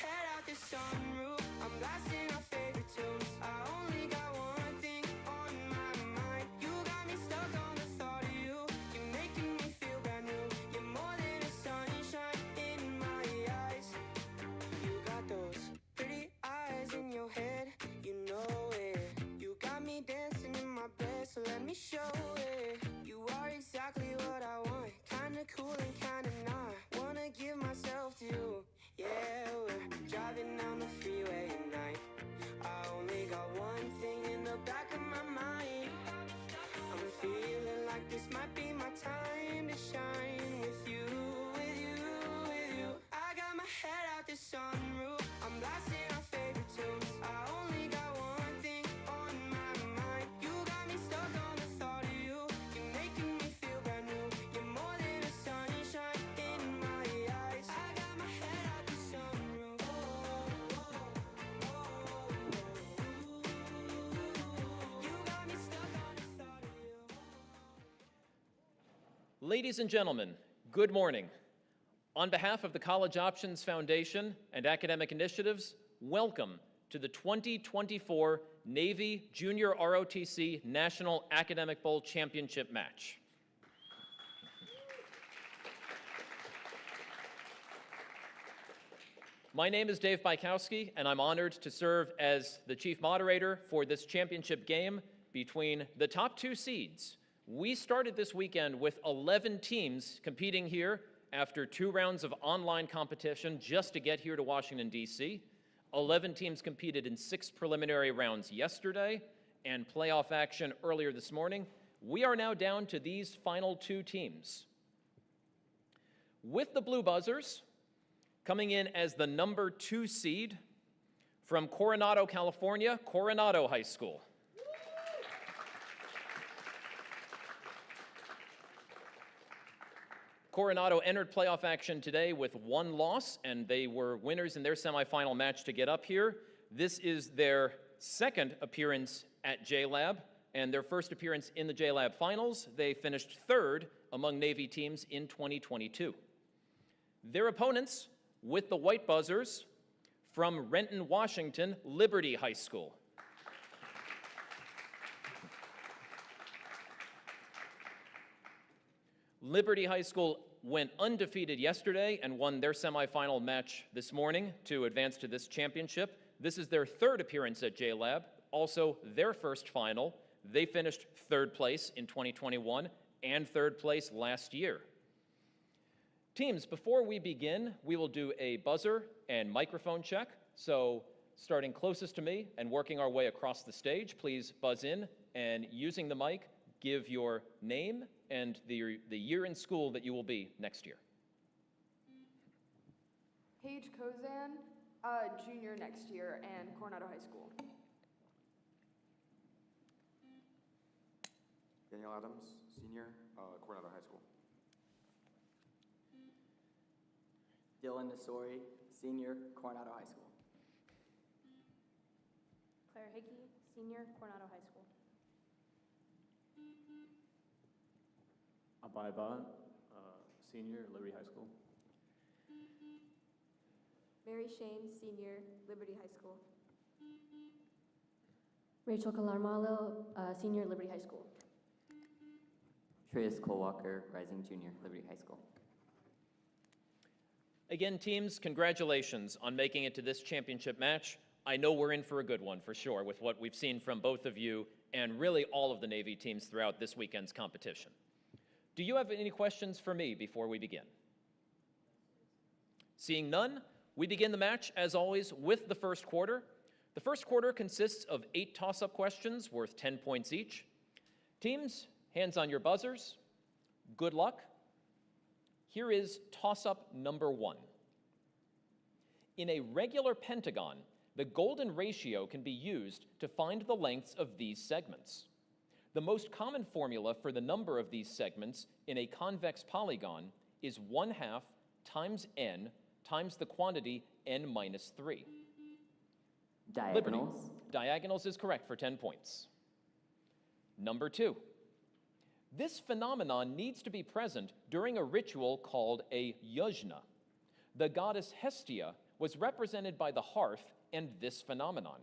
head out the sunroof. I'm blasting our favorite tunes. I only got one thing on my mind. You got me stuck on the thought of you. You're making me feel brand new. You're more than a sunshine in my eyes. You got those pretty eyes in your head, you know it. You got me dancing in my bed, so let me show it. You are exactly what I want, kinda cool and kinda not. Wanna give myself to you. Yeah, we're driving down the freeway at night. I only got one thing in the back of my mind. I'm feeling like this might be my time to shine with you, with you, with you. I got my head out the sunroof. I'm blasting our favorite tunes. I only got one thing on my mind. You got me stuck on the thought of you. You're making me feel brand new. You're more than a sunshine in my eyes. I got my head out the sunroof. You got me stuck on the thought of you. Ladies and gentlemen, good morning. On behalf of the College Options Foundation and Academic Initiatives, welcome to the 2024 Navy Junior ROTC National Academic Bowl Championship match. My name is Dave Bykowski, and I'm honored to serve as the chief moderator for this championship game between the top two seeds. We started this weekend with 11 teams competing here after 2 rounds of online competition just to get here to Washington, D.C. 11 teams competed in 6 preliminary rounds yesterday and playoff action earlier this morning. We are now down to these final 2 teams. With the Blue Buzzers coming in as the number 2 seed from Coronado, California, Coronado High School. Coronado entered playoff action today with 1 loss, and they were winners in their semifinal match to get up here. This is their second appearance at JLab and their first appearance in the JLab finals. They finished 3rd among Navy teams in 2022. Their opponents with the White Buzzers from Renton, Washington, Liberty High School. Liberty High School went undefeated yesterday and won their semifinal match this morning to advance to this championship. This is their 3rd appearance at JLab, also their first final. They finished 3rd place in 2021 and 3rd place last year. Teams, before we begin, we will do a buzzer and microphone check. So starting closest to me and working our way across the stage, please buzz in, and using the mic, give your name and the year in school that you will be next year. Paige Kozan, junior next year, and Coronado High School. Daniel Adams, senior, Coronado High School. Dylan Nasori, senior, Coronado High School. Claire Hickey, senior, Coronado High School. Abaiba, senior, Liberty High School. Mary Shane, senior, Liberty High School. Rachel Calarmalo, senior, Liberty High School. Shreyas Colwalker, rising junior, Liberty High School. Again, teams, congratulations on making it to this championship match. I know we're in for a good one for sure with what we've seen from both of you and really all of the Navy teams throughout this weekend's competition. Do you have any questions for me before we begin? Seeing none, we begin the match, as always, with the first quarter. The first quarter consists of 8 toss-up questions worth 10 points each. Teams, hands on your buzzers. Good luck. Here is toss-up number 1. In a regular pentagon, the golden ratio can be used to find the lengths of these segments. The most common formula for the number of these segments in a convex polygon is 1/2 times n times the quantity n minus 3. Diagonals. Liberty. Diagonals is correct for 10 points. Number 2. This phenomenon needs to be present during a ritual called a yajna. The goddess Hestia was represented by the hearth and this phenomenon.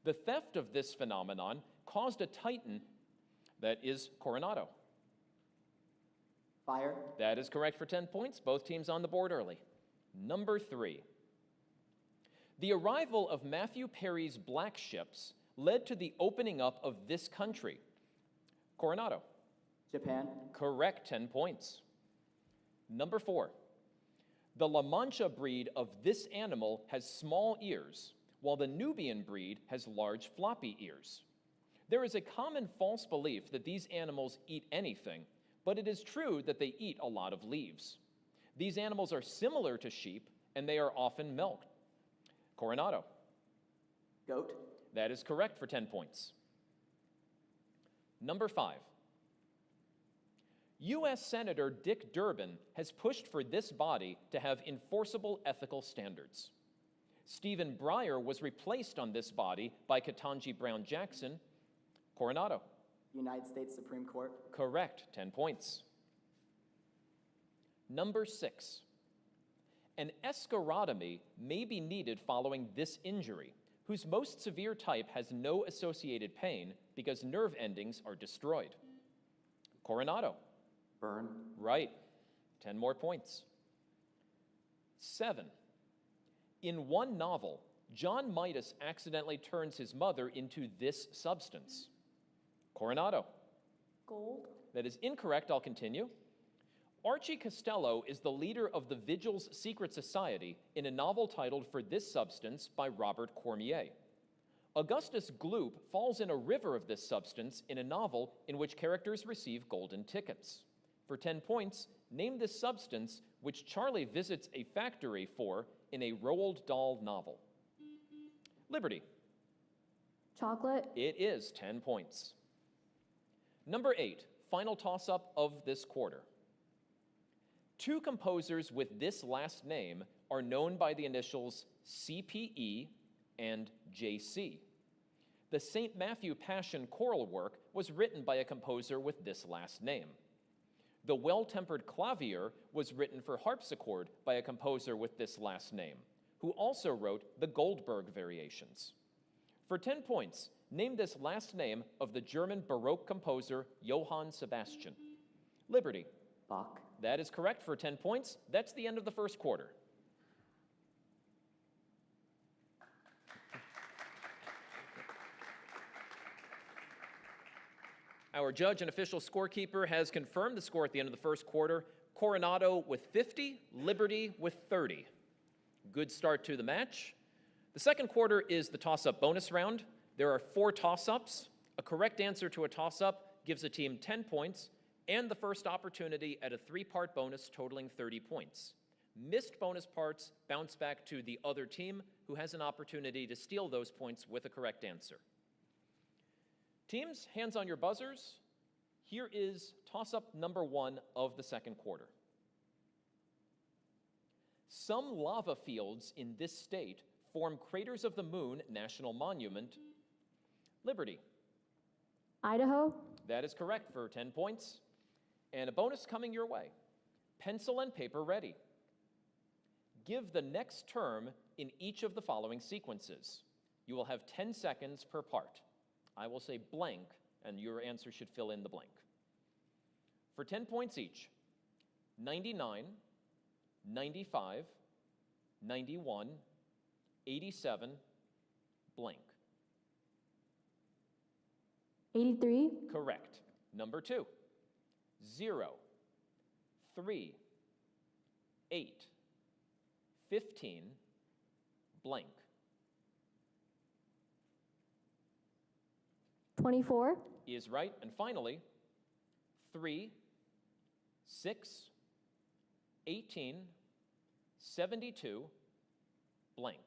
The theft of this phenomenon caused a titan that is Coronado. Fire. That is correct for 10 points. Both teams on the board early. Number 3. The arrival of Matthew Perry's black ships led to the opening up of this country. Coronado. Japan. Correct, 10 points. Number 4. The La Mancha breed of this animal has small ears, while the Nubian breed has large floppy ears. There is a common false belief that these animals eat anything, but it is true that they eat a lot of leaves. These animals are similar to sheep, and they are often milked. Coronado. Goat. That is correct for 10 points. Number 5. U.S. Senator Dick Durbin has pushed for this body to have enforceable ethical standards. Stephen Breyer was replaced on this body by Ketanji Brown Jackson. Coronado. United States Supreme Court. Correct, 10 points. Number 6. An escharotomy may be needed following this injury, whose most severe type has no associated pain because nerve endings are destroyed. Coronado. Burn. Right, 10 more points. 7. In one novel, John Midas accidentally turns his mother into this substance. Coronado. Gold. That is incorrect, I'll continue. Archie Costello is the leader of the Vigil's secret society in a novel titled For This Substance by Robert Cormier. Augustus Gloop falls in a river of this substance in a novel in which characters receive golden tickets. For 10 points, name this substance which Charlie visits a factory for in a Roald Dahl novel. Liberty. Chocolate. It is 10 points. Number 8, final toss-up of this quarter. 2 composers with this last name are known by the initials CPE and JC. The St. Matthew Passion choral work was written by a composer with this last name. The Well-Tempered Clavier was written for harpsichord by a composer with this last name, who also wrote the Goldberg Variations. For 10 points, name this last name of the German Baroque composer Johann Sebastian. Liberty. Bach. That is correct for 10 points. That's the end of the first quarter. Our judge and official scorekeeper has confirmed the score at the end of the first quarter. Coronado with 50, Liberty with 30. Good start to the match. The second quarter is the toss-up bonus round. There are 4 toss-ups. A correct answer to a toss-up gives a team 10 points and the first opportunity at a 3-part bonus totaling 30 points. Missed bonus parts bounce back to the other team, who has an opportunity to steal those points with a correct answer. Teams, hands on your buzzers. Here is toss-up number 1 of the second quarter. Some lava fields in this state form Craters of the Moon National Monument. Liberty. Idaho. That is correct for 10 points. And a bonus coming your way. Pencil and paper ready. Give the next term in each of the following sequences. You will have 10 seconds per part. I will say blank, and your answer should fill in the blank. For 10 points each, 99, 95, 91, 87, blank. 83. Correct. Number 2, 0, 3, 8, 15, blank. 24. Is right. And finally, 3, 6, 18, 72, blank.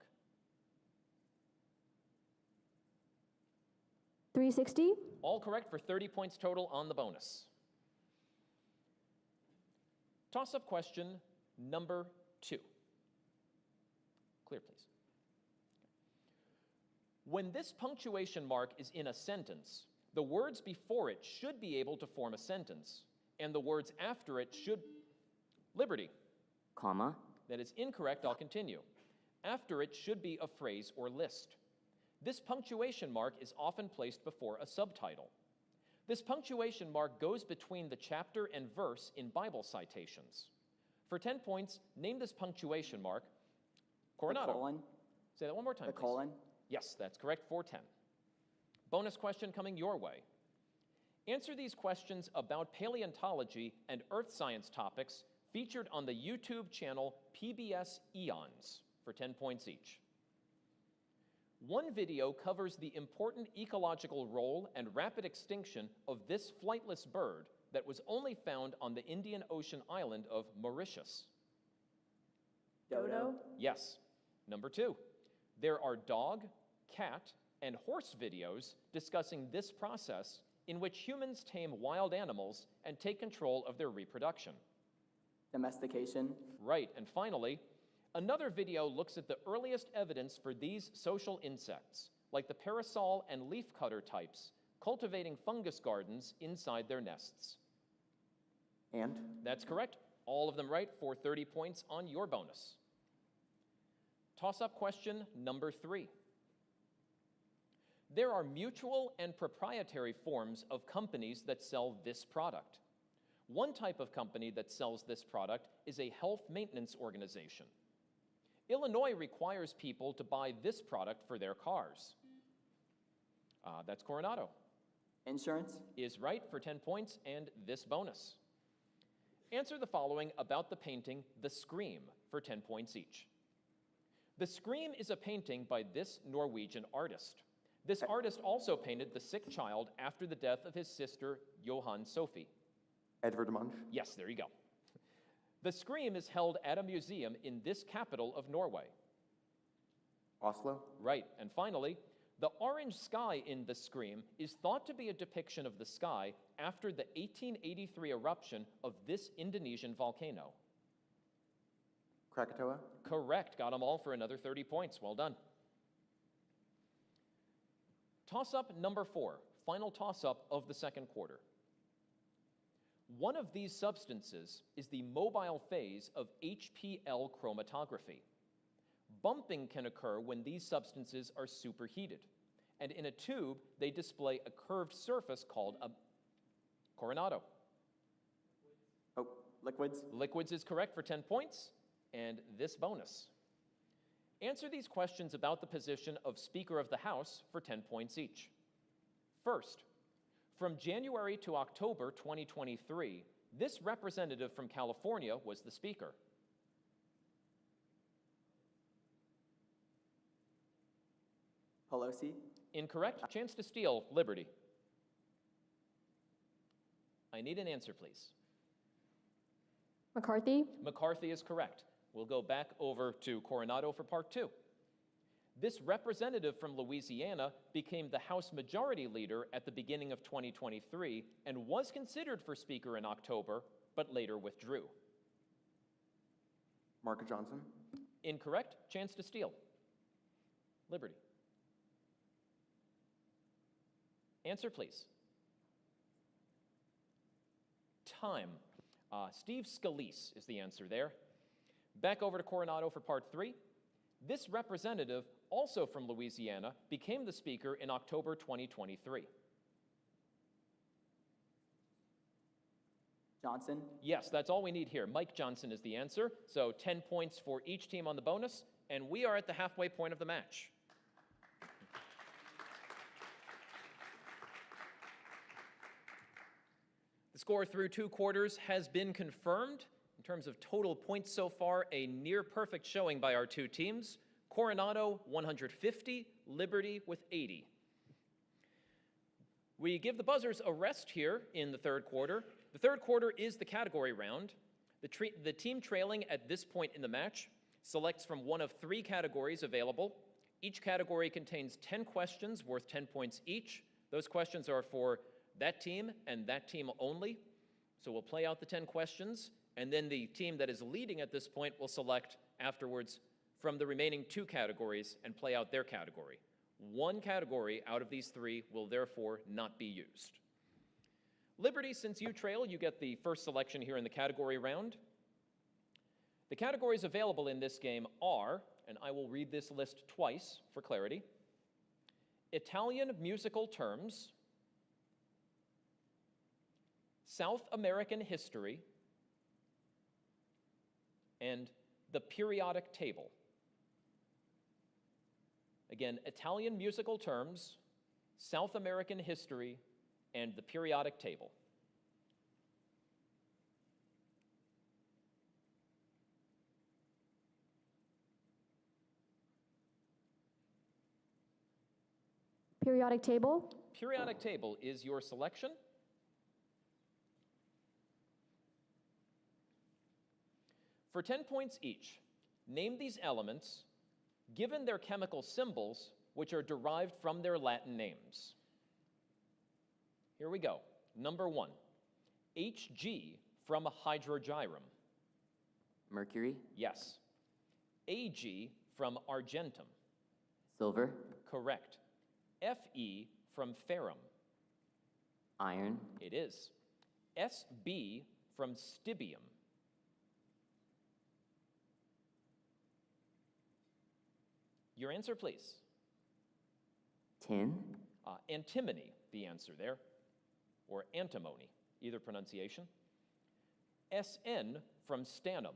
360. All correct for 30 points total on the bonus. Toss-up question number 2. Clear, please. When this punctuation mark is in a sentence, the words before it should be able to form a sentence, and the words after it should... Liberty. Comma. That is incorrect, I'll continue. After it should be a phrase or list. This punctuation mark is often placed before a subtitle. This punctuation mark goes between the chapter and verse in Bible citations. For 10 points, name this punctuation mark. Coronado. The colon. Say that one more time, The please. colon. Yes, that's correct, for 10. Bonus question coming your way. Answer these questions about paleontology and earth science topics featured on the YouTube channel PBS Eons for 10 points each. One video covers the important ecological role and rapid extinction of this flightless bird that was only found on the Indian Ocean island of Mauritius. Dodo. Yes. Number 2, there are dog, cat, and horse videos discussing this process in which humans tame wild animals and take control of their reproduction. Domestication. Right, and finally, another video looks at the earliest evidence for these social insects, like the parasol and leafcutter types, cultivating fungus gardens inside their nests. And? That's correct. All of them right for 30 points on your bonus. Toss-up question number 3. There are mutual and proprietary forms of companies that sell this product. One type of company that sells this product is a health maintenance organization. Illinois requires people to buy this product for their cars. That's Coronado. Insurance. Is right for 10 points and this bonus. Answer the following about the painting The Scream for 10 points each. The Scream is a painting by this Norwegian artist. This artist also painted the sick child after the death of his sister, Johann Sophie. Edvard Munch? Yes, there you go. The Scream is held at a museum in this capital of Norway. Oslo? Right, and finally, the orange sky in The Scream is thought to be a depiction of the sky after the 1883 eruption of this Indonesian volcano. Krakatoa? Correct, got them all for another 30 points, well done. Toss-up number 4, final toss-up of the second quarter. One of these substances is the mobile phase of HPL chromatography. Bumping can occur when these substances are superheated, and in a tube, they display a curved surface called a Coronado. Oh, liquids. Liquids is correct for 10 points, and this bonus. Answer these questions about the position of Speaker of the House for 10 points each. First, from January to October 2023, this representative from California was the Speaker. Pelosi. Incorrect. Chance to steal. Liberty. I need an answer, please. McCarthy. McCarthy is correct. We'll go back over to Coronado for part 2. This representative from Louisiana became the House Majority Leader at the beginning of 2023 and was considered for Speaker in October, but later withdrew. Mark Johnson? Incorrect. Chance to steal. Liberty. Answer, please. Time. Steve Scalise is the answer there. Back over to Coronado for part 3. This representative, also from Louisiana, became the Speaker in October 2023. Johnson. Yes, that's all we need here. Mike Johnson is the answer. So 10 points for each team on the bonus, and we are at the halfway point of the match. The score through 2 quarters has been confirmed. In terms of total points so far, a near-perfect showing by our 2 teams. Coronado, 150, Liberty with 80. We give the buzzers a rest here in the third quarter. The third quarter is the category round. The team trailing at this point in the match selects from one of 3 categories available. Each category contains 10 questions worth 10 points each. Those questions are for that team and that team only. So we'll play out the 10 questions, and then the team that is leading at this point will select afterwards from the remaining 2 categories and play out their category. 1 category out of these 3 will therefore not be used. Liberty, since you trail, you get the first selection here in the category round. The categories available in this game are, and I will read this list twice for clarity. Italian musical terms, South American history, and the periodic table. Again, Italian musical terms, South American history, and the periodic table. Periodic table. Periodic table is your selection. For 10 points each, name these elements given their chemical symbols, which are derived from their Latin names. Here we go. Number 1, Hg from hydrogyrum. Mercury, Yes. Ag from argentum. silver, Correct. Fe from ferrum. iron, It is. Sb from stibium. Your answer, please. tin, Antimony, the answer there, or antimony, either pronunciation. Sn from stannum.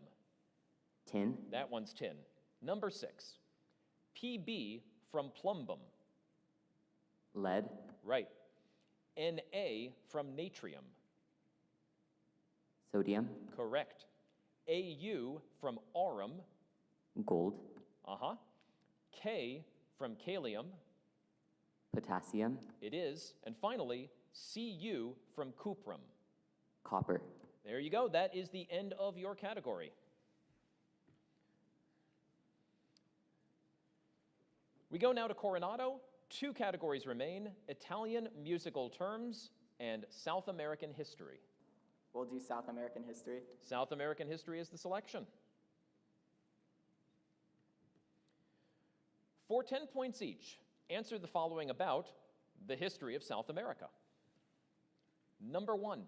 tin, That one's tin. Number 6. Pb from plumbum. lead, Right. Na from natrium. sodium, Correct. Au from aurum. gold, Uh-huh. K from kalium. potassium, It is. And finally, Cu from cuprum. copper. There you go. That is the end of your category. We go now to Coronado. 2 categories remain: Italian musical terms and South American history. We'll do South American history. South American history is the selection. For 10 points each, answer the following about the history of South America. Number 1,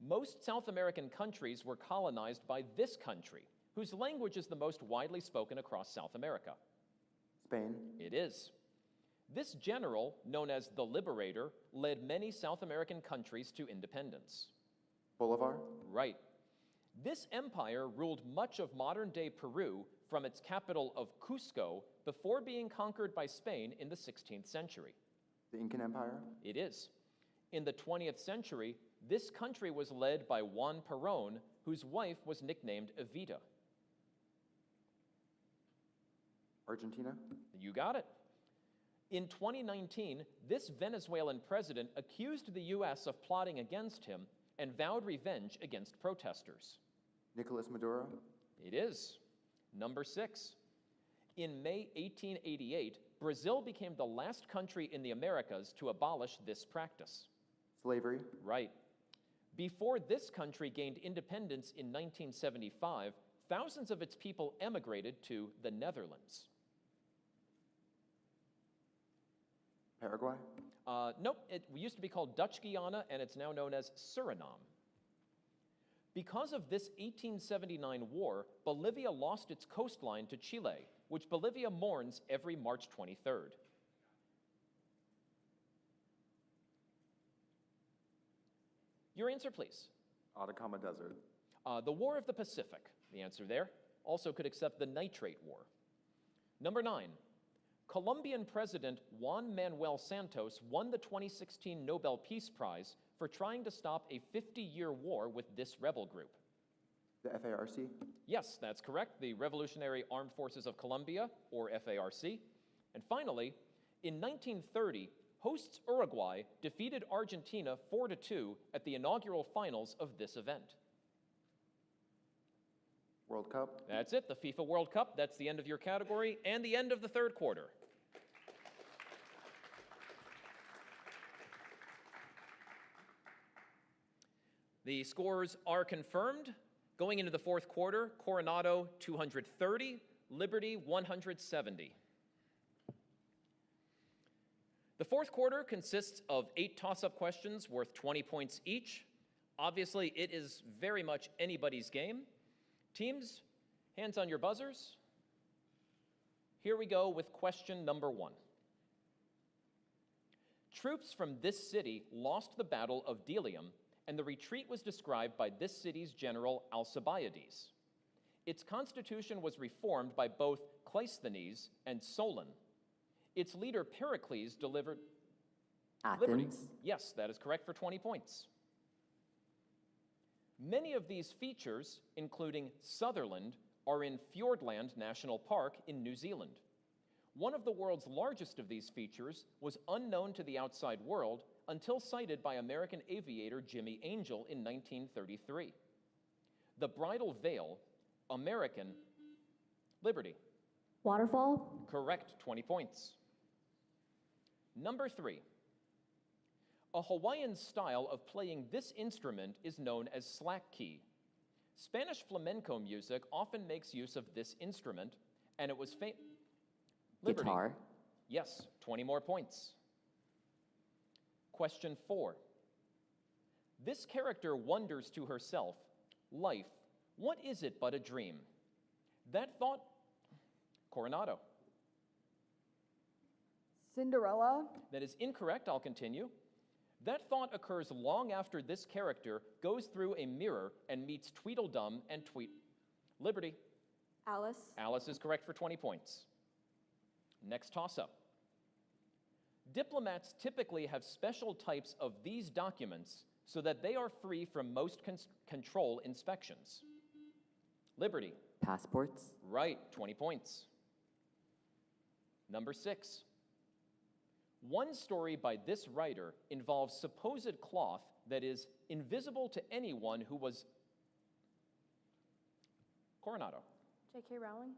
most South American countries were colonized by this country, whose language is the most widely spoken across South America. Spain, It is. This general, known as the Liberator, led many South American countries to independence. Bolivar, Right. This empire ruled much of modern-day Peru from its capital of Cusco before being conquered by Spain in the 16th century. the Incan Empire, It is. In the 20th century, this country was led by Juan Perón, whose wife was nicknamed Evita. Argentina, You got it. In 2019, this Venezuelan president accused the U.S. of plotting against him and vowed revenge against protesters. Nicolas Maduro, It is. Number 6. In May 1888, Brazil became the last country in the Americas to abolish this practice. slavery, Right. Before this country gained independence in 1975, thousands of its people emigrated to the Netherlands. Paraguay, Nope, it used to be called Dutch Guiana, and it's now known as Suriname. Because of this 1879 war, Bolivia lost its coastline to Chile, which Bolivia mourns every March 23rd. Your answer, please. Atacama Desert, The War of the Pacific, the answer there. Also could accept the Nitrate War. Number 9. Colombian President Juan Manuel Santos won the 2016 Nobel Peace Prize for trying to stop a 50-year war with this rebel group. the FARC, Yes, that's correct, the Revolutionary Armed Forces of Colombia, or FARC. And finally, in 1930, hosts Uruguay defeated Argentina 4-2 at the inaugural finals of this event. World Cup, That's it, the FIFA World Cup. That's the end of your category and the end of the third quarter. The scores are confirmed. Going into the fourth quarter, Coronado 230, Liberty 170. The fourth quarter consists of 8 toss-up questions worth 20 points each. Obviously, it is very much anybody's game. Teams, hands on your buzzers. Here we go with question number 1. Troops from this city lost the Battle of Delium, and the retreat was described by this city's general Alcibiades. Its constitution was reformed by both Cleisthenes and Solon. Its leader Pericles delivered liberty. Athens. Yes, that is correct for 20 points. Many of these features, including Sutherland, are in Fiordland National Park in New Zealand. One of the world's largest of these features was unknown to the outside world until sighted by American aviator Jimmy Angel in 1933. The Bridal Veil, American Liberty. Waterfall. Correct, 20 points. Number 3. A Hawaiian style of playing this instrument is known as slack key. Spanish flamenco music often makes use of this instrument, and it was Liberty. Guitar. Yes, 20 more points. Question 4. This character wonders to herself, life, what is it but a dream? That thought, Coronado. Cinderella. That is incorrect, I'll continue. That thought occurs long after this character goes through a mirror and meets Tweedledum and Liberty. Alice. Alice is correct for 20 points. Next toss-up. Diplomats typically have special types of these documents so that they are free from most control inspections. Liberty. Passports. Right, 20 points. Number 6. One story by this writer involves supposed cloth that is invisible to anyone who was Coronado. J.K. Rowling.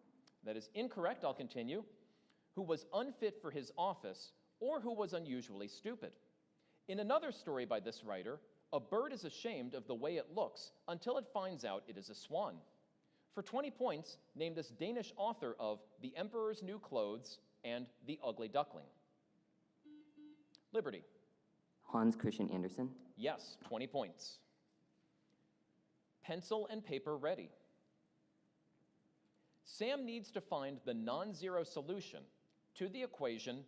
That is incorrect, I'll continue. Who was unfit for his office or who was unusually stupid. In another story by this writer, a bird is ashamed of the way it looks until it finds out it is a swan. For 20 points, name this Danish author of The Emperor's New Clothes and The Ugly Duckling. Liberty. Hans Christian Andersen. Yes, 20 points. Pencil and paper ready. Sam needs to find the non-zero solution to the equation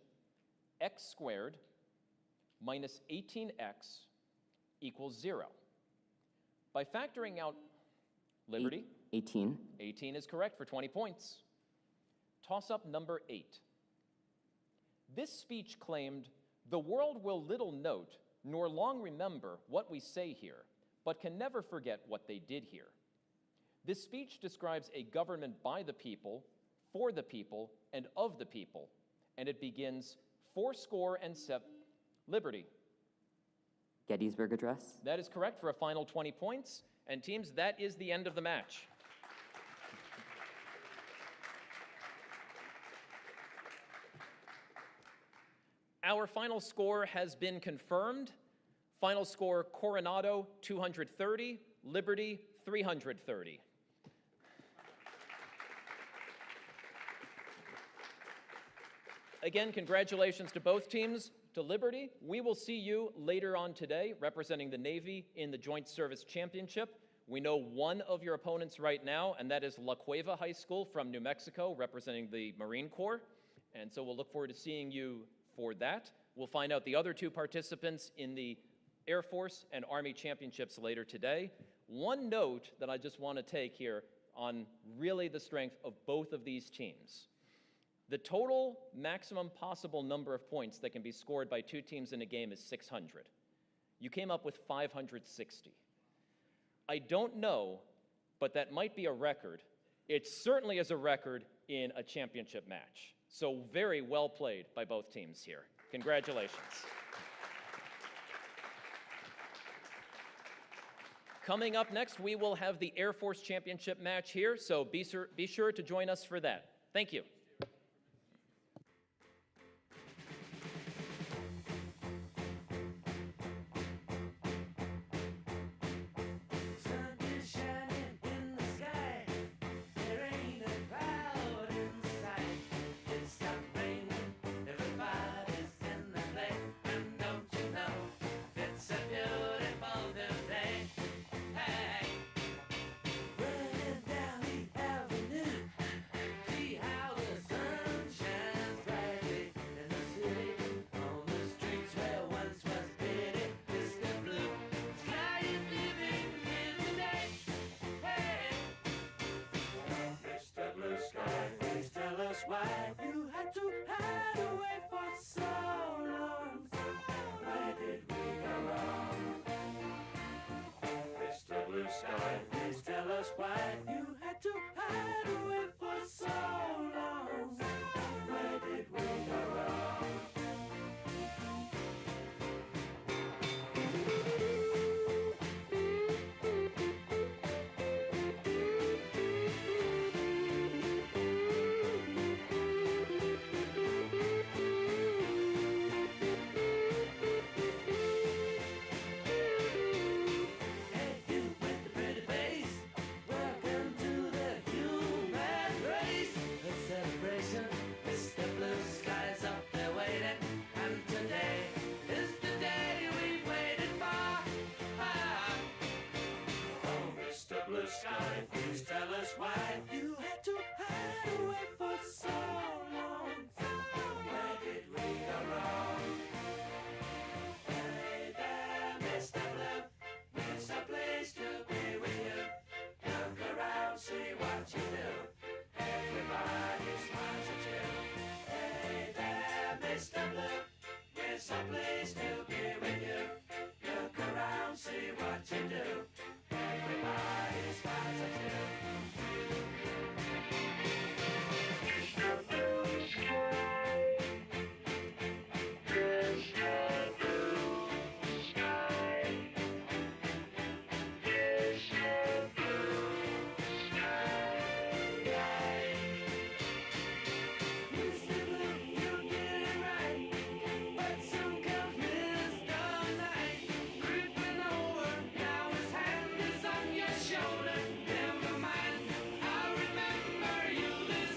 x squared minus 18x equals 0. By factoring out Liberty, 18. 18 is correct for 20 points. Toss-up number 8. This speech claimed, "The world will little note, nor long remember what we say here, but can never forget what they did here." This speech describes a government by the people, for the people, and of the people, and it begins 87 Liberty. Gettysburg Address. That is correct for a final 20 points, and teams, that is the end of the match. Our final score has been confirmed. Final score, Coronado 230, Liberty 330. Again, congratulations to both teams. To Liberty, we will see you later on today representing the Navy in the Joint Service Championship. We know one of your opponents right now, and that is La Cueva High School from New Mexico representing the Marine Corps. And so we'll look forward to seeing you for that. We'll find out the other two participants in the Air Force and Army Championships later today. One note that I just want to take here on really the strength of both of these teams. The total maximum possible number of points that can be scored by two teams in a game is 600. You came up with 560. I don't know, but that might be a record. It certainly is a record in a championship match. So very well played by both teams here. Congratulations. Coming up next, we will have the Air Force Championship match here, so be sure to join us for that. Thank you. Running down the avenue, see how the why you had to hide away for so long. Where did we go wrong? Mr. Blue Sky, please tell us why you had to hide away for so long. Where did we go wrong? Hey, you with the pretty face, welcome to the human race. A celebration, Mr. Blue Sky's up there waiting, and today is the day we've waited for. Oh, Mr. Blue Sky, please tell us why you had to hide away for so long. Where did we go wrong? Hey there, Mr. Blue, we're so pleased to be with you. Look around, see what you do. Everybody smiles at you. Hey there, Mr. Blue, we're so pleased to be with you. Look around, see what you do. Everybody smiles at you. Mr. Blue, you did it right, but soon comes Mr. Night, creeping over. Now his hand is on your shoulder. Never mind, I'll remember you this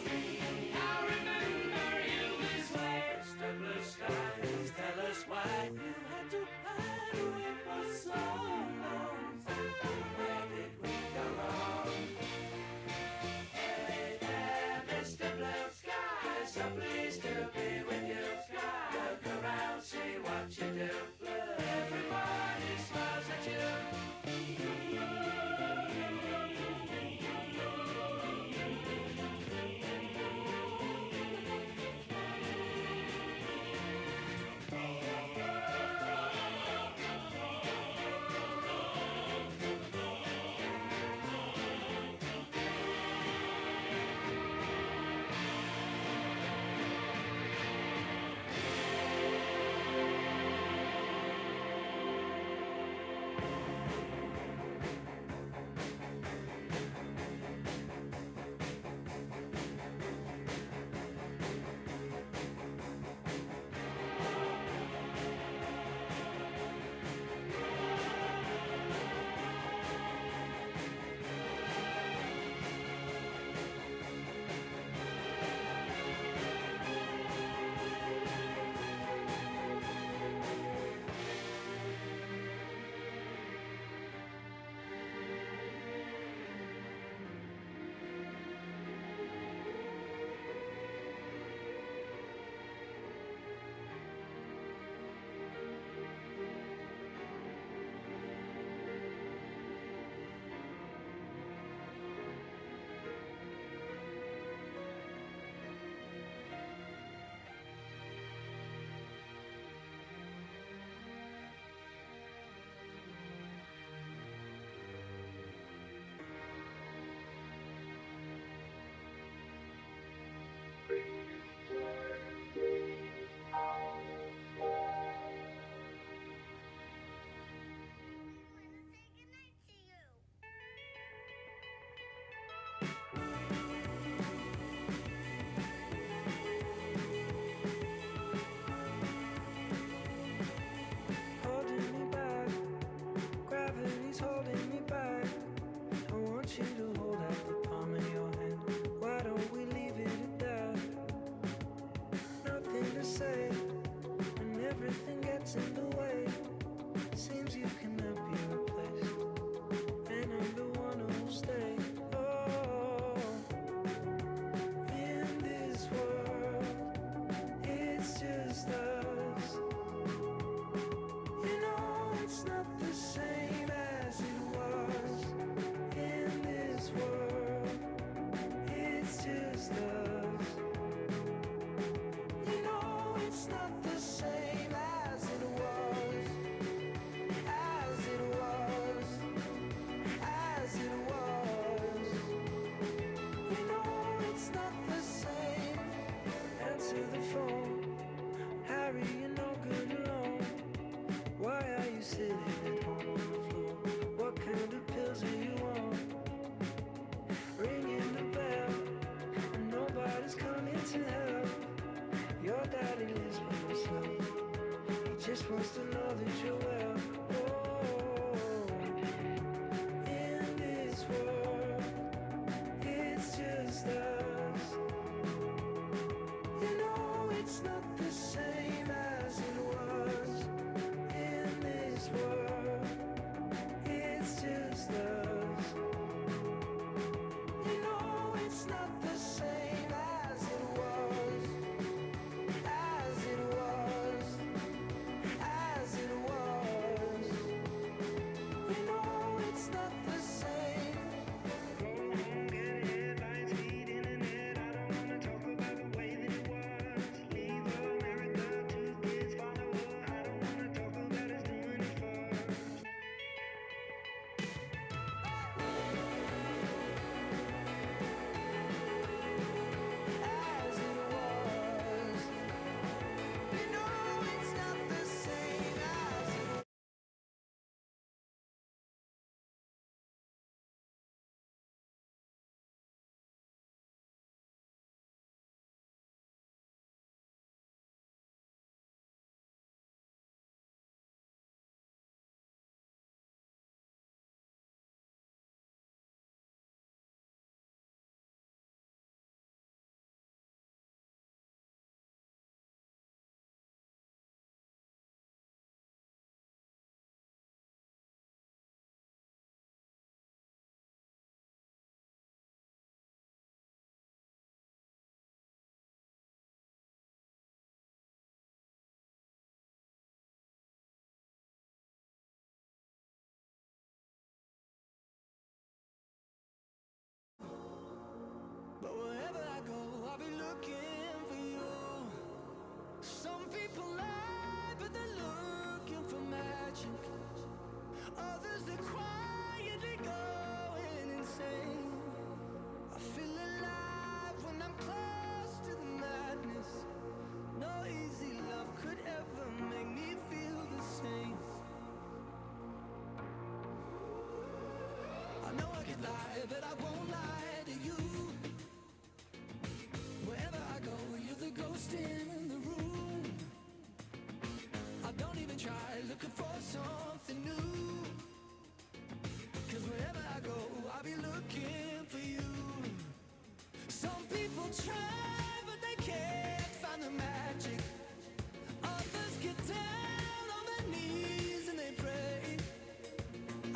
way. Mr. Blue Sky, please tell us why you had to hide away for so long. Where did we go wrong? Hey there, Mr. Blue Sky, so pleased to be with you. Look around, see what you do. Everybody smiles at you. Holding me back, gravity's holding me back. I want you to hold out the palm of your hand. Why don't we leave it at that? Nothing to say when everything gets in the way. Seems you cannot be replaced, and I'm the one who'll stay. Oh, in this world, it's just us. You know it's not the same as it was. In this world, it's just us. daddy lives by himself. He just wants to know that you're well. Oh, in this world, it's just us. You know it's not the same as it was. In this world, it's just us. You know it's not the same as it was. As it was. As it was. You know it's not the same. Go home, get headlines, feed internet. I don't wanna talk about the way that it was. Leave America, 2 kids follow her. I don't wanna talk about us doing it first. As it was. You know it's not the same as it was. But wherever I go, I'll be looking for you. Some people lie, but they're looking for magic. Others, they're quietly going insane. I feel alive when I'm close to the madness. No easy love could ever make me feel the same. I know I can lie, but I won't lie to you. Wherever I go, you're the ghost in the room. I don't even try looking for something new. 'Cause wherever I go, I'll be looking for you. Some people try, but they can't find the magic. Others get down on their knees and they pray.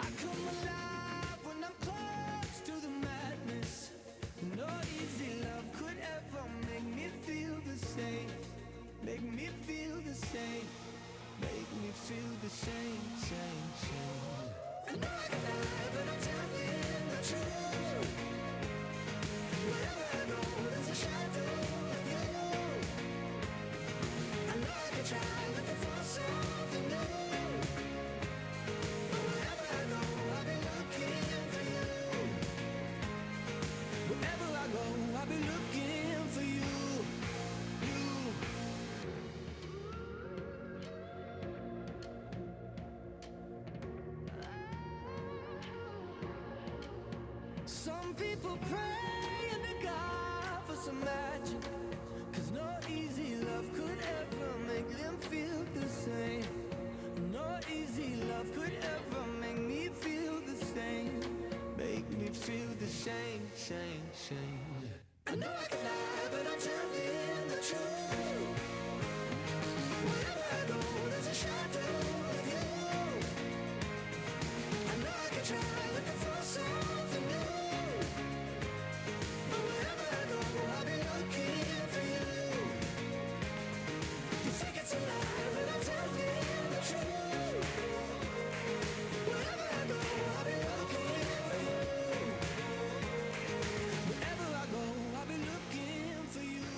I come alive when I'm close to the madness. No easy love could ever make me feel the same. Make me feel the same. Make me feel the same, same, same. I know I can lie, but I'm telling the truth. Wherever I go, there's a shadow of you. I know I can try looking for something new. But wherever I go, I'll be looking for you. Wherever I go, I'll be looking for you. You. Some people pray to God for some magic. 'Cause no easy love could ever make them feel the same. No easy love could ever make me feel the same. Make me feel the same, same, same. I know I can lie, but I'm telling the truth. Wherever I go, there's a shadow of you. I know I can try looking for something new. But wherever I go, I'll be looking for you. You think it's a lie, but I'm telling the truth. Wherever I go, I'll be looking for you. Wherever I go, I'll be looking for you.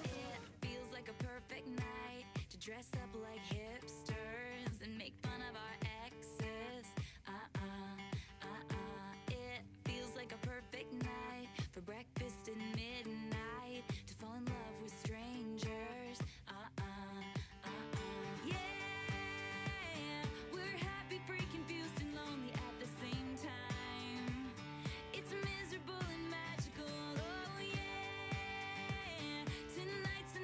It feels like a perfect night to dress up like hipsters and make fun of our exes. It feels like a perfect night for breakfast at midnight to fall in love with strangers. Yeah, we're happy, free, confused, and lonely at the same time. It's miserable and magical. Oh yeah, tonight's the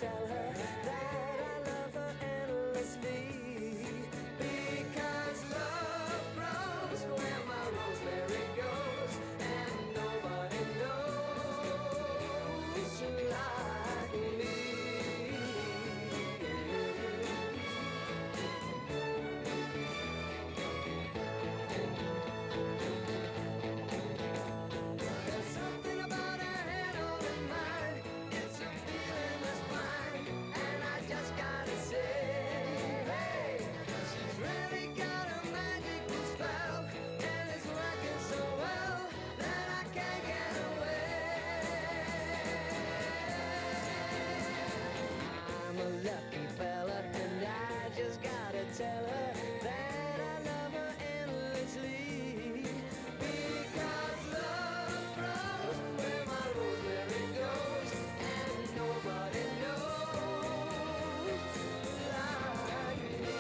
tell her that I love her endlessly. Because love grows where my rosemary goes, and nobody knows like me. There's something about her head on her mind. It's a feeling that's fine, and I just gotta say, hey, she's really got a magical spell, and it's working so well that I can't get away. I'm a lucky fella, and I just gotta tell her that I love her endlessly. Because love grows where my rosemary goes, and nobody knows like me.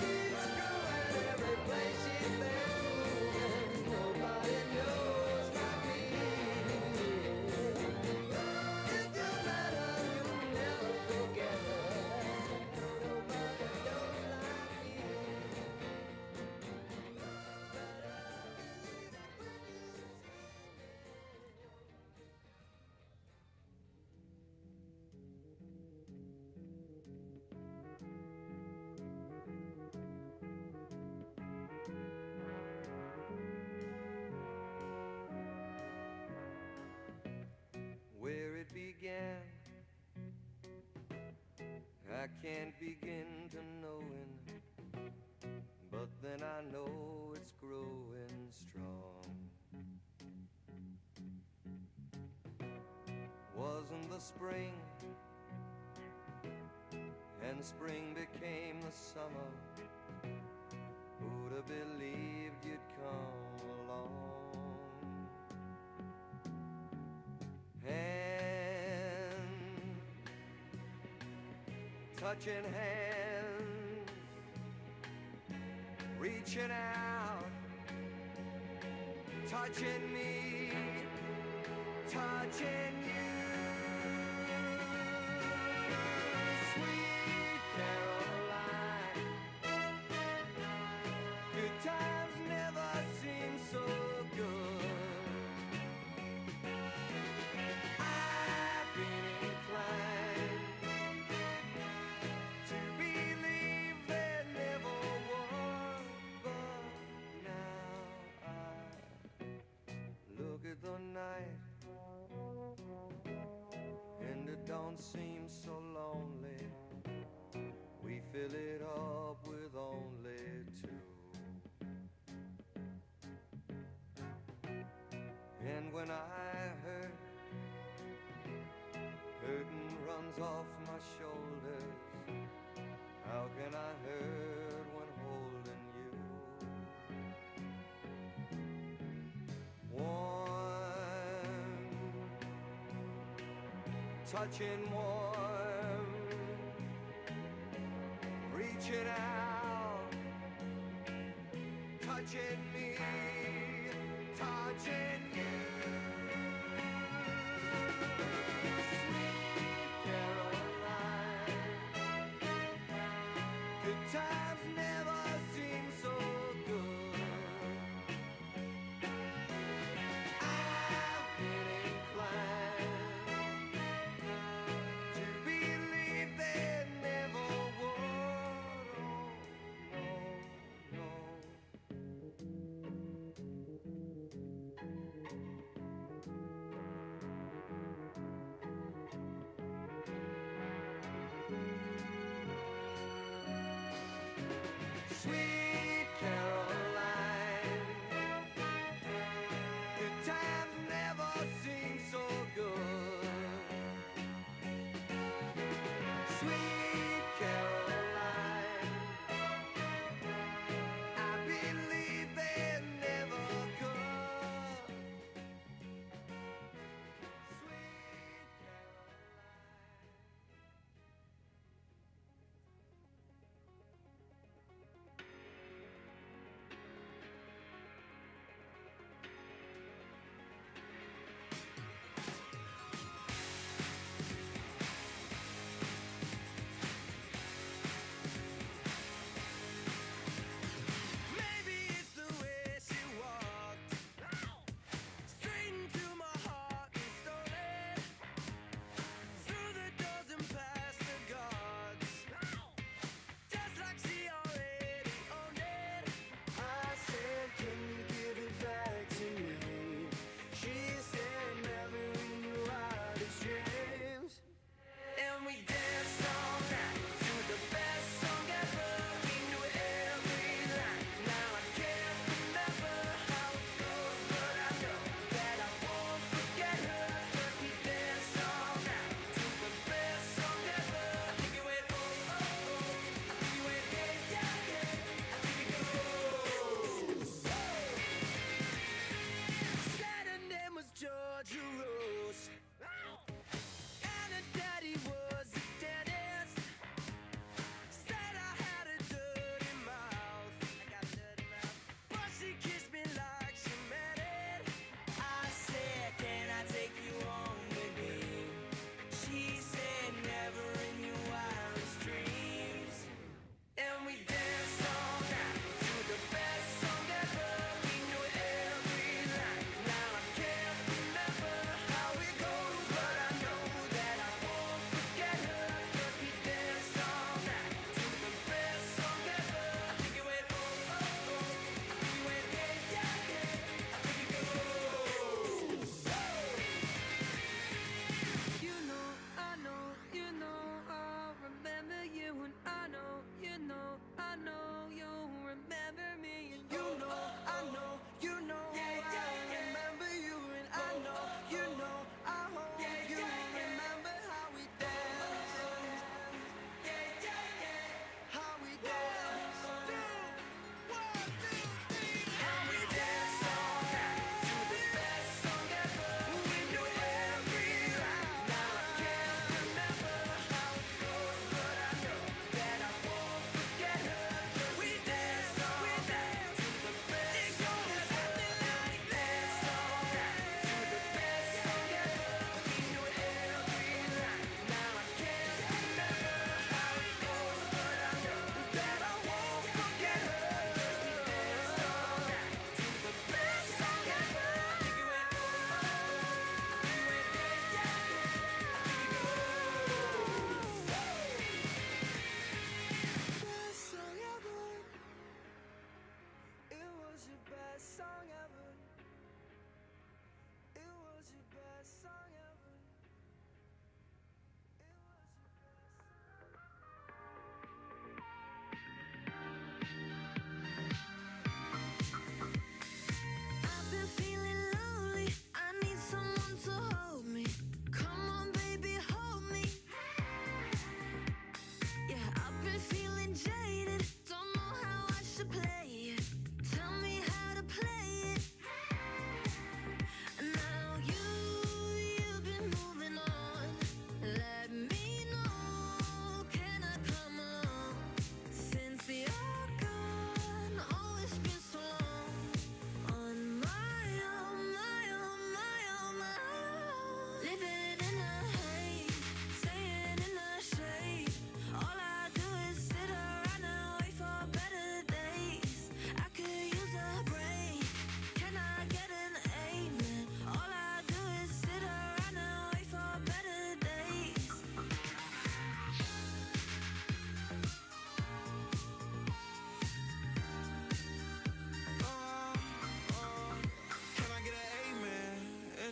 Keeps growing every place she's been moving. Nobody knows like me. If you met her, you'll never forget her. Nobody knows like me. Where it began, I can't begin to knowing, but then I know it's growing strong. Wasn't the spring, and spring became the summer. Who'd have believed you'd come along? Hand, touching hands, reaching out, touching me, touching you. Sweet Caroline, good times never seem so good. I've been inclined to believe there never was, but now I look at the night, and it don't seem so lonely. We fill it up with only two. And when I hurt, hurting runs off my shoulders. How can I hurt when holding you? Warm, touching warm, reaching out, touching me, touching you. Sweet Caroline, good times never seem so good. I've been inclined to believe there never would. Oh, no, no.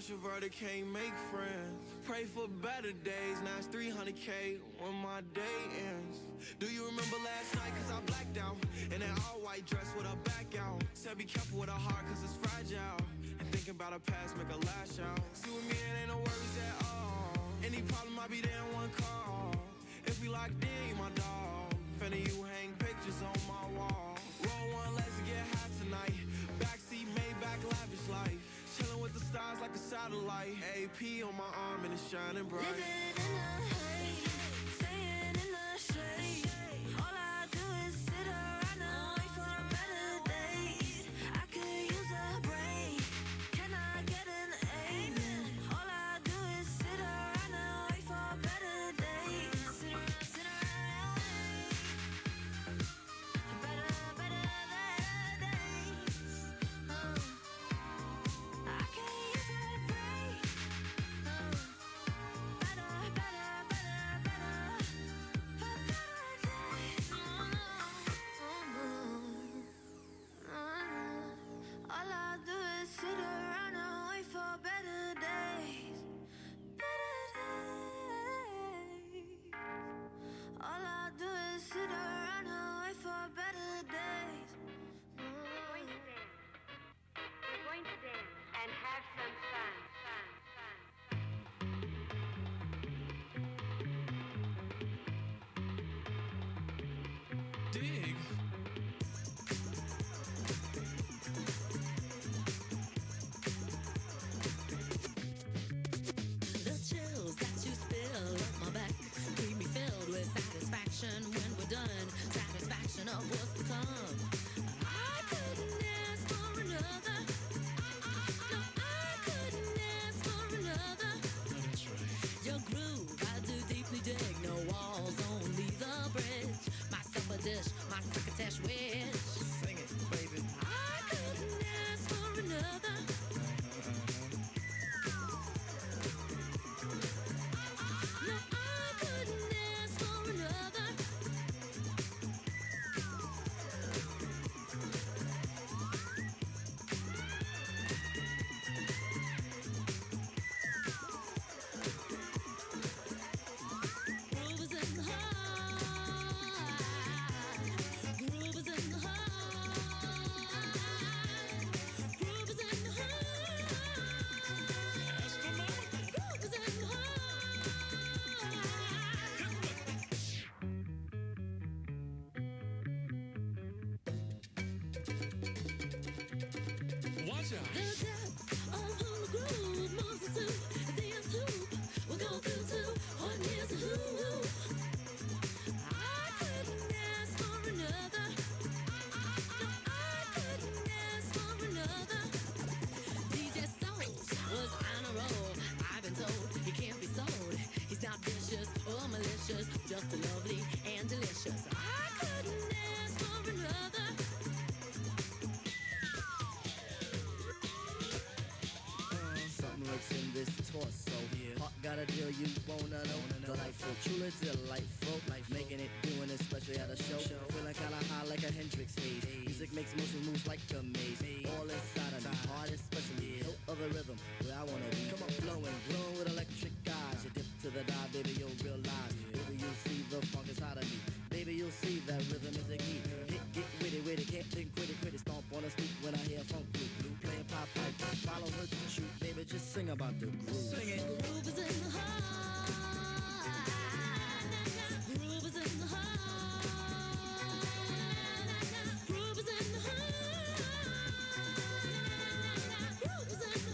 Introverted can't make friends. Pray for better days. Now it's 300K when my day ends. Do you remember last night? Cause I blacked out. In that all white dress with her back out. Said be careful with her heart cause it's fragile. And thinking about her past make her lash out. See with me it ain't no worries at all. Any problem I be there in one call. If we locked in, you my dog. Finna you hang pictures on my wall. Roll one, let's get high tonight. Backseat, Maybach, lavish life. Chilling with the stars like a satellite. AP on my arm and it's shining bright. Living in the haze, staying in the shade. All I do is sit around and wait for better days. I could use a break. Can I get an amen? All I do is sit around and wait for better days. Sit around, better days. I can't use a break. Better all I do is sit around and wait for better days. Better days. All I do is sit around and wait for better days. We're going to dance and have some fun. Dig. The chills that you spill up my back keep me filled with satisfaction when we're done. Satisfaction of what's to come. I couldn't ask for another. No, I couldn't ask for another. Your groove, I do deeply dig. No walls, only the bridge. My supper dish, my crocketesh wish. Sing it, baby. I couldn't ask for another. No, I couldn't ask for another. Groove is in the heart. Groove is in the heart. Groove is in the heart. Groove is in the Watch out. The depth of who the groove moves us to. The nth hoop will go through to one here's a who. I couldn't ask for another. No, I couldn't ask for another. DJ Soul was on a roll. I've been told he can't be sold. He's not vicious or malicious, just lovely and delicious. I couldn't ask for another. Something lurks in this torso. Heart got a deal you wanna know. Delightful, truly delightful. Making it, doing it, especially at a show. Feeling kinda high like a Hendrix haze. Music makes motion moves like a maze. All inside of me, heart especially. No other rhythm where I wanna be. Come on, flowing, glowing with electric eyes. You dip to the dive, baby, you'll realize. Baby, you'll see the funk inside of me. Baby, you'll see that rhythm is the key. Get witty, can't think quit it. Stomp on a stoop when I hear funk blue. Playing pop pipe, follow her to shoot. Baby, just sing about the groove. Sing it. Groove is in the heart. Groove is in the heart. Groove is in the heart. Groove is in the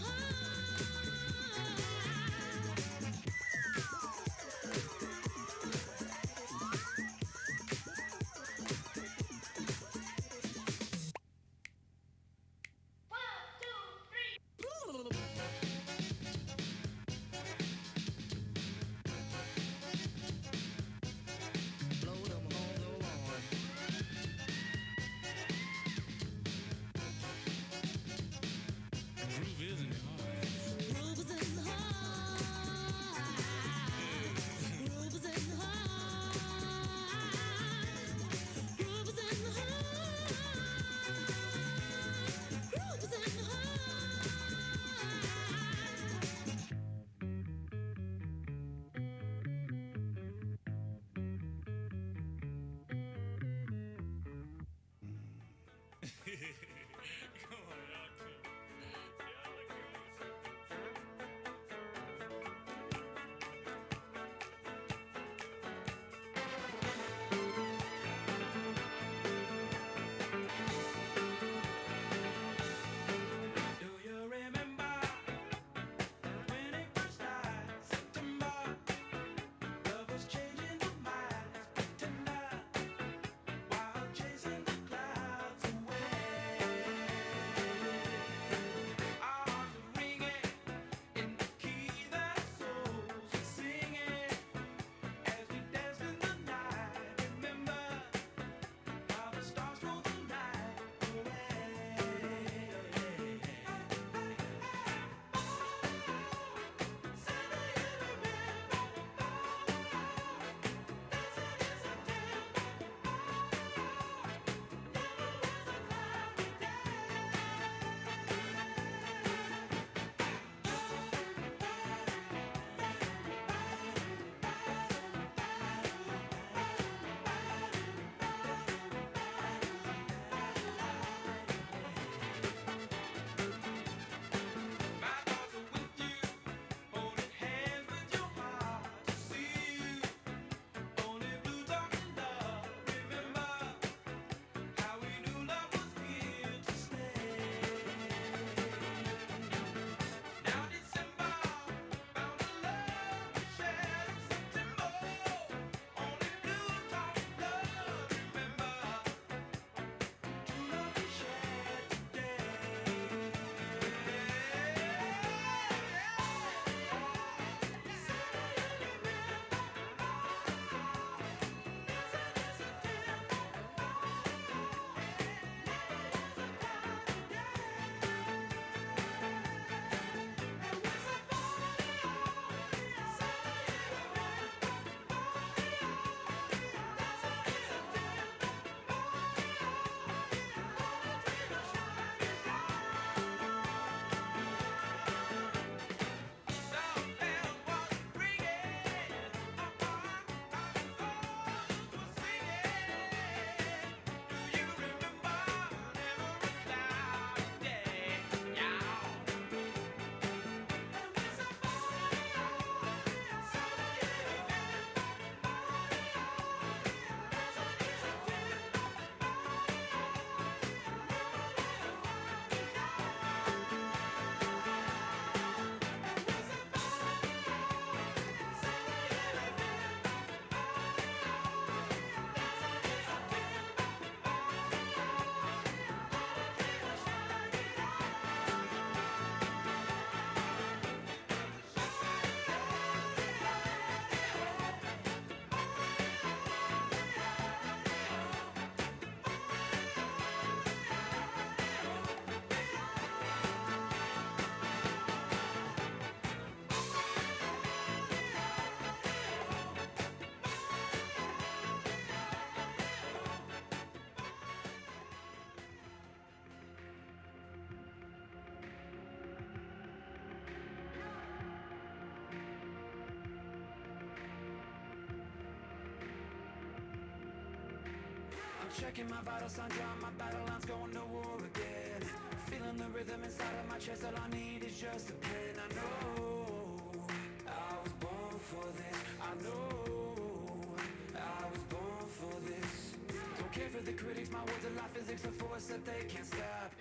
checking my vital signs, drawing my battle lines, going to war again. Feeling the rhythm inside of my chest, all I need is just a pen. I know I was born for this. I know I was born for this. Don't care for the critics, my words are like physics, a force that they can't stop.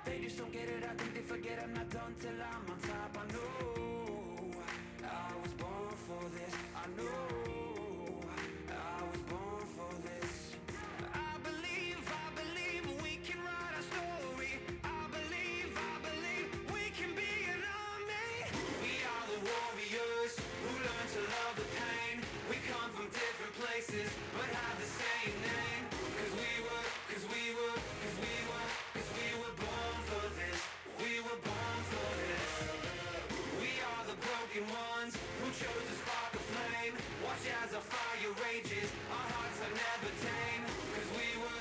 They just don't get it, I think they forget I'm not done till I'm on top. I know I was born for this. I know I was born for this. I believe we can write our story. I believe we can be an army. We are the warriors who learn to love the pain. We come from different places, but have the same name. Cause we were born for this. We were born for this. We are the broken ones who chose to spark a flame. Watch as our fire rages, our hearts are never tame. Cause we were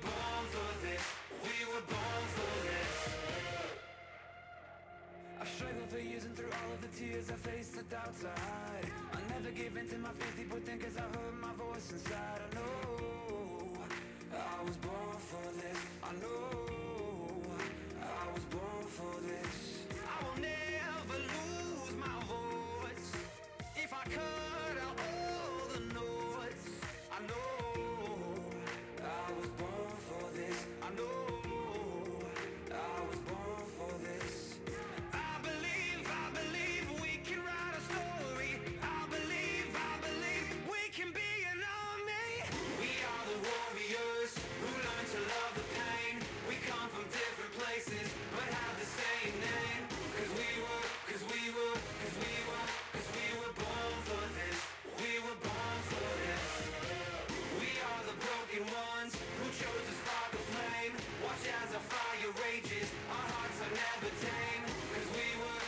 born for this. We were born for this. I've struggled for years, and through all of the tears I faced, the doubts I hide. I never give in to my fears deep within, cause I heard my voice inside. I know I was born for this. I know I was born for this. I will never lose my voice if I cut out all the noise. I know I was born for this. I know I was born for this. I believe we can write a story. I believe we can be an army. We are the warriors who learn to love the pain. We come from different places, but have the same name. Cause we were born for this. We were born for this. We are the broken ones who chose to spark a flame. Watch as our fire rages, our hearts are never tame. Cause we were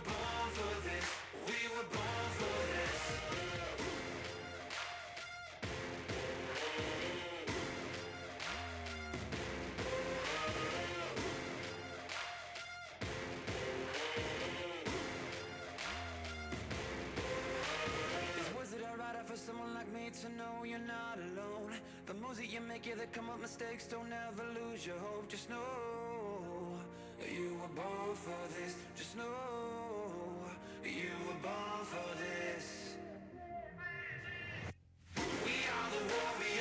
born for this. We were born for this. Was it alright for someone like me to know you're not alone? The moves that you make, yeah, they come up mistakes. Don't ever lose your hope. Just know you were born for this. Just know you were born for this. We are the warriors.